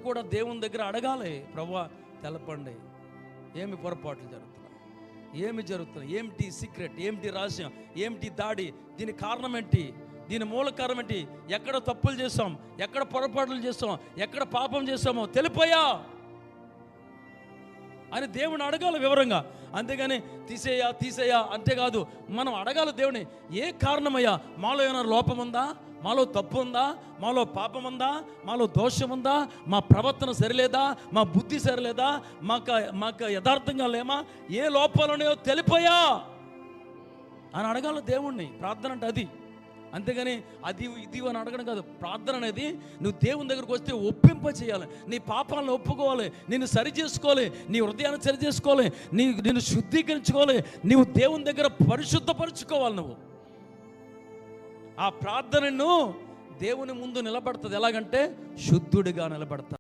కూడా దేవుని దగ్గర అడగాలి, ప్రభువా తెలపండి, ఏమి పొరపాట్లు జరుగుతున్నాయి, ఏమి జరుగుతున్నాయి, ఏమిటి సీక్రెట్, ఏమిటి రహస్యం, ఏమిటి దాడి, దీని కారణం ఏంటి, దీని మూల కారణం ఏంటి, ఎక్కడ తప్పులు చేస్తాం, ఎక్కడ పొరపాట్లు చేస్తాం, ఎక్కడ పాపం చేస్తామో తెలిపోయా అని దేవుని అడగాలి వివరంగా. అంతేగాని తీసేయా అంతేకాదు, మనం అడగాలి దేవుని, ఏ కారణమయ్యా, మాలో ఏమైనా లోపం ఉందా, మాలో తప్పు ఉందా, మాలో పాపం ఉందా, మాలో దోషం ఉందా, మా ప్రవర్తన సరిలేదా, మా బుద్ధి సరిలేదా, మాకు యథార్థంగా లేమా, ఏ లోపాలు ఉన్నాయో తెలిపోయా అని అడగాలి దేవుణ్ణి. ప్రార్థన అంటే అది. అంతేగాని అది ఇది అని అడగడం కాదు. ప్రార్థన అనేది నువ్వు దేవుని దగ్గరకు వస్తే ఒప్పింప చేయాలి, నీ పాపాలను ఒప్పుకోవాలి, నిన్ను సరి చేసుకోవాలి, నీ హృదయాన్ని సరి చేసుకోవాలి, నిన్ను శుద్ధీకరించుకోవాలి, నీవు దేవుని దగ్గర పరిశుద్ధపరచుకోవాలి. నువ్వు ఆ ప్రార్థనను దేవుని ముందు నిలబడుతుంది. ఎలాగంటే శుద్ధుడిగా నిలబడతా.